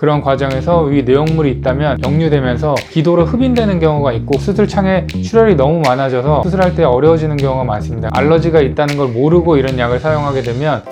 그런 과정에서 위 내용물이 있다면 역류되면서 기도로 흡인되는 경우가 있고 수술창에 출혈이 너무 많아져서 수술할 때 어려워지는 경우가 많습니다. 알러지가 있다는 걸 모르고 이런 약을 사용하게 되면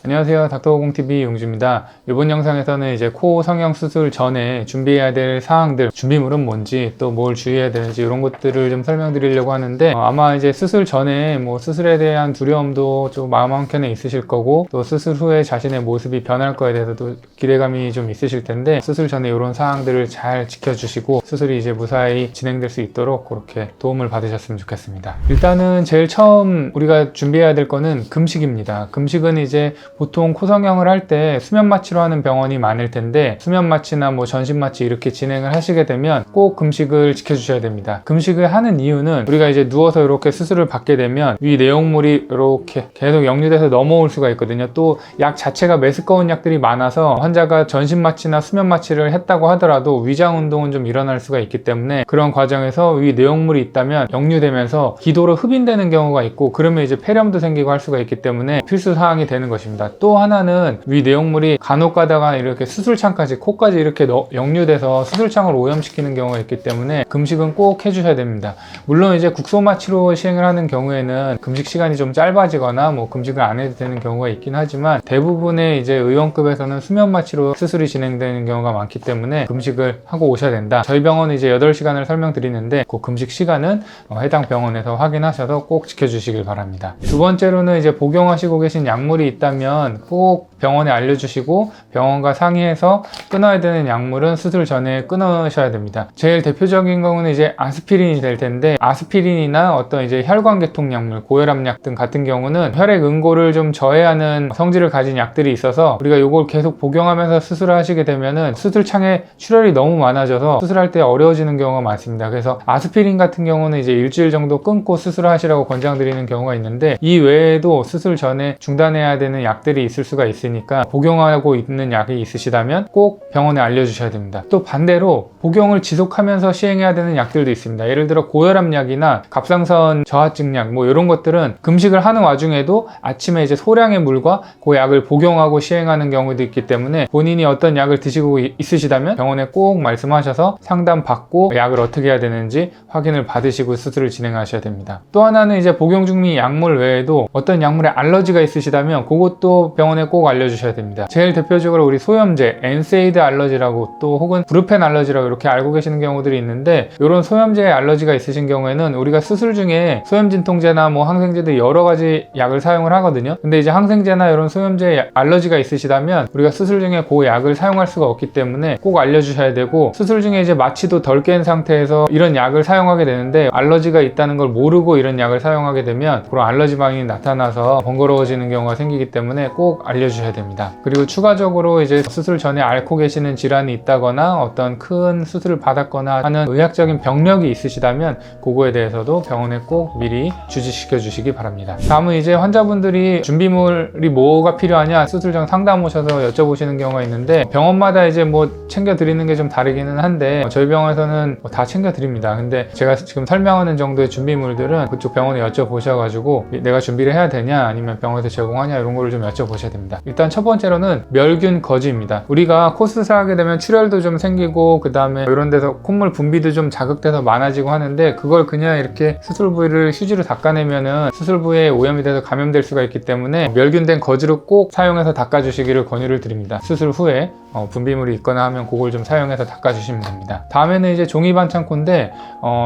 안녕하세요, 닥터공TV 용주입니다. 이번 영상에서는 이제 코 성형 수술 전에 준비해야 될 사항들, 준비물은 뭔지 또 뭘 주의해야 되는지 이런 것들을 좀 설명드리려고 하는데 아마 이제 수술 전에 수술에 대한 두려움도 좀 마음 한켠에 있으실 거고 또 수술 후에 자신의 모습이 변할 거에 대해서도 기대감이 좀 있으실 텐데 수술 전에 이런 사항들을 잘 지켜주시고 수술이 이제 무사히 진행될 수 있도록 그렇게 도움을 받으셨으면 좋겠습니다. 일단은 제일 처음 우리가 준비해야 될 거는 금식입니다. 금식은 이제 보통 코 성형을 할 때 수면 마취로 하는 병원이 많을 텐데 수면 마취나 전신 마취 이렇게 진행을 하시게 되면 꼭 금식을 지켜주셔야 됩니다. 금식을 하는 이유는 우리가 이제 누워서 이렇게 수술을 받게 되면 위 내용물이 이렇게 계속 역류돼서 넘어올 수가 있거든요. 또 약 자체가 메스꺼운 약들이 많아서 환자가 전신 마취나 수면 마취를 했다고 하더라도 위장 운동은 좀 일어날 수가 있기 때문에 그런 과정에서 위 내용물이 있다면 역류되면서 기도로 흡인되는 경우가 있고 그러면 이제 폐렴도 생기고 할 수가 있기 때문에 필수 사항이 되는 것입니다. 또 하나는 위 내용물이 간혹 가다가 이렇게 수술창까지 코까지 이렇게 역류돼서 수술창을 오염시키는 경우가 있기 때문에 금식은 꼭 해주셔야 됩니다. 물론 이제 국소마취로 시행을 하는 경우에는 금식 시간이 좀 짧아지거나 금식을 안 해도 되는 경우가 있긴 하지만 대부분의 이제 의원급에서는 수면마취로 수술이 진행되는 경우가 많기 때문에 금식을 하고 오셔야 된다. 저희 병원은 이제 8시간을 설명드리는데 그 금식 시간은 해당 병원에서 확인하셔서 꼭 지켜주시길 바랍니다. 두 번째로는 이제 복용하시고 계신 약물이 있다면 꼭 병원에 알려주시고 병원과 상의해서 끊어야 되는 약물은 수술 전에 끊으셔야 됩니다. 제일 대표적인 경우는 이제 아스피린이 될 텐데 아스피린이나 어떤 이제 혈관계통 약물, 고혈압약 등 같은 경우는 혈액 응고를 좀 저해하는 성질을 가진 약들이 있어서 우리가 이걸 계속 복용하면서 수술을 하시게 되면은 수술창에 출혈이 너무 많아져서 수술할 때 어려워지는 경우가 많습니다. 그래서 아스피린 같은 경우는 이제 일주일 정도 끊고 수술을 하시라고 권장드리는 경우가 있는데 이 외에도 수술 전에 중단해야 되는 약들이 있을 수가 있으니까 복용하고 있는 약이 있으시다면 꼭 병원에 알려주셔야 됩니다. 또 반대로 복용을 지속하면서 시행해야 되는 약들도 있습니다. 예를 들어 고혈압약이나 갑상선 저하증약 이런 것들은 금식을 하는 와중에도 아침에 이제 소량의 물과 그 약을 복용하고 시행하는 경우도 있기 때문에 본인이 어떤 약을 드시고 있으시다면 병원에 꼭 말씀하셔서 상담 받고 약을 어떻게 해야 되는지 확인을 받으시고 수술을 진행하셔야 됩니다. 또 하나는 이제 복용 중인 약물 외에도 어떤 약물에 알러지가 있으시다면 그것도 병원에 꼭 알려주셔야 됩니다. 제일 대표적으로 우리 소염제, 엔세이드 알러지라고 또 혹은 브루펜 알러지라고 이렇게 알고 계시는 경우들이 있는데 이런 소염제에 알러지가 있으신 경우에는 우리가 수술 중에 소염진통제나 항생제들 여러 가지 약을 사용을 하거든요. 근데 이제 항생제나 이런 소염제에 알러지가 있으시다면 우리가 수술 중에 그 약을 사용할 수가 없기 때문에 꼭 알려주셔야 되고 수술 중에 이제 마취도 덜 깬 상태에서 이런 약을 사용하게 되는데 알러지가 있다는 걸 모르고 이런 약을 사용하게 되면 그런 알러지 반응이 나타나서 번거로워지는 경우가 생기기 때문에 꼭 알려주셔야 됩니다. 그리고 추가적으로 이제 수술 전에 앓고 계시는 질환이 있다거나 어떤 큰 수술을 받았거나 하는 의학적인 병력이 있으시다면 그거에 대해서도 병원에 꼭 미리 주지시켜 주시기 바랍니다. 다음은 이제 환자분들이 준비물이 뭐가 필요하냐 수술 전 상담 오셔서 여쭤보시는 경우가 있는데 병원마다 이제 챙겨 드리는 게 좀 다르기는 한데 저희 병원에서는 다 챙겨 드립니다. 근데 제가 지금 설명하는 정도의 준비물들은 그쪽 병원에 여쭤보셔가지고 내가 준비를 해야 되냐 아니면 병원에서 제공하냐 이런 거를 좀 여쭤보셔야 됩니다. 일단 첫 번째로는 멸균 거즈입니다. 우리가 코 수술하게 되면 출혈도 좀 생기고 그 다음에 이런 데서 콧물 분비도 좀 자극돼서 많아지고 하는데 그걸 그냥 이렇게 수술 부위를 휴지로 닦아내면은 수술 부위에 오염이 돼서 감염될 수가 있기 때문에 멸균된 거즈를 꼭 사용해서 닦아주시기를 권유를 드립니다. 수술 후에 분비물이 있거나 하면 그걸 좀 사용해서 닦아주시면 됩니다. 다음에는 이제 종이 반창고인데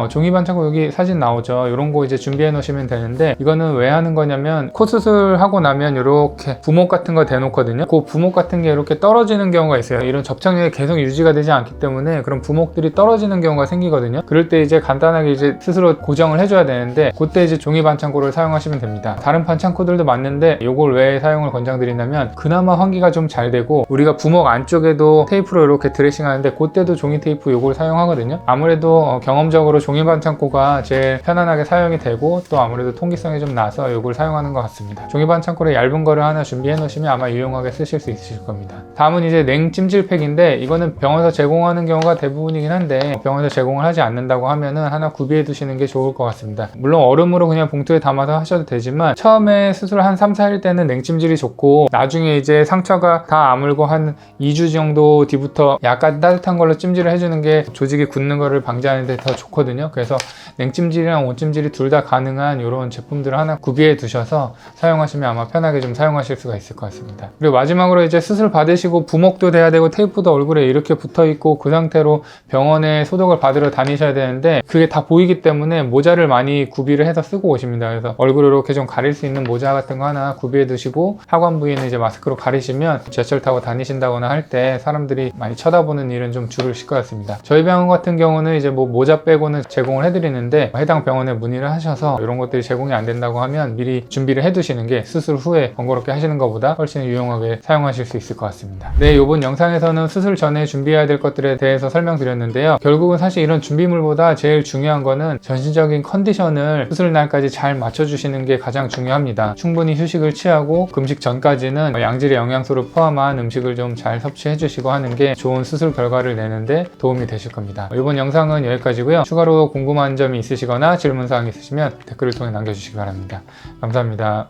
종이 반창고 여기 사진 나오죠. 이런 거 이제 준비해 놓으시면 되는데 이거는 왜 하는 거냐면 코 수술하고 나면 이렇게 부목 같은 거 대놓거든요. 그 부목 같은 게 이렇게 떨어지는 경우가 있어요. 이런 접착력이 계속 유지가 되지 않기 때문에 그런 부목들이 떨어지는 경우가 생기거든요. 그럴 때 이제 간단하게 이제 스스로 고정을 해줘야 되는데 그때 이제 종이 반창고를 사용하시면 됩니다. 다른 반창고들도 맞는데 이걸 왜 사용을 권장드리냐면 그나마 환기가 좀 잘 되고 우리가 부목 안쪽에도 테이프로 이렇게 드레싱 하는데 그때도 종이 테이프 이걸 사용하거든요. 아무래도 경험적으로 종이 반창고가 제일 편안하게 사용이 되고 또 아무래도 통기성이 좀 나서 이걸 사용하는 것 같습니다. 종이 반창고를 얇은 거를 하나 하나 준비해 놓으시면 아마 유용하게 쓰실 수 있으실 겁니다. 다음은 이제 냉찜질팩인데 이거는 병원에서 제공하는 경우가 대부분이긴 한데 병원에서 제공을 하지 않는다고 하면은 하나 구비해 두시는 게 좋을 것 같습니다. 물론 얼음으로 그냥 봉투에 담아서 하셔도 되지만 처음에 수술 한 3, 4일 때는 냉찜질이 좋고 나중에 이제 상처가 다 아물고 한 2주 정도 뒤부터 약간 따뜻한 걸로 찜질을 해주는 게 조직이 굳는 거를 방지하는 데 더 좋거든요. 그래서 냉찜질이랑 온찜질이 둘 다 가능한 이런 제품들을 하나 구비해 두셔서 사용하시면 아마 편하게 좀 사용하실 수가 있을 것 같습니다. 그리고 마지막으로 이제 수술 받으시고 부목도 돼야 되고 테이프도 얼굴에 이렇게 붙어 있고 그 상태로 병원에 소독을 받으러 다니셔야 되는데 그게 다 보이기 때문에 모자를 많이 구비를 해서 쓰고 오십니다. 그래서 얼굴을 이렇게 좀 가릴 수 있는 모자 같은 거 하나 구비해 두시고 하관 부위는 이제 마스크로 가리시면 지하철 타고 다니신다거나 할 때 사람들이 많이 쳐다보는 일은 좀 줄으실 것 같습니다. 저희 병원 같은 경우는 이제 뭐 모자 빼고는 제공을 해드리는데 해당 병원에 문의를 하셔서 이런 것들이 제공이 안 된다고 하면 미리 준비를 해 두시는 게 수술 후에 번거롭게 하시는 것보다 훨씬 유용하게 사용하실 수 있을 것 같습니다. 네, 이번 영상에서는 수술 전에 준비해야 될 것들에 대해서 설명드렸는데요. 결국은 사실 이런 준비물보다 제일 중요한 거는 전신적인 컨디션을 수술 날까지 잘 맞춰주시는 게 가장 중요합니다. 충분히 휴식을 취하고 금식 전까지는 양질의 영양소를 포함한 음식을 좀 잘 섭취해 주시고 하는 게 좋은 수술 결과를 내는데 도움이 되실 겁니다. 이번 영상은 여기까지고요. 추가로 궁금한 점이 있으시거나 질문사항이 있으시면 댓글을 통해 남겨주시기 바랍니다. 감사합니다.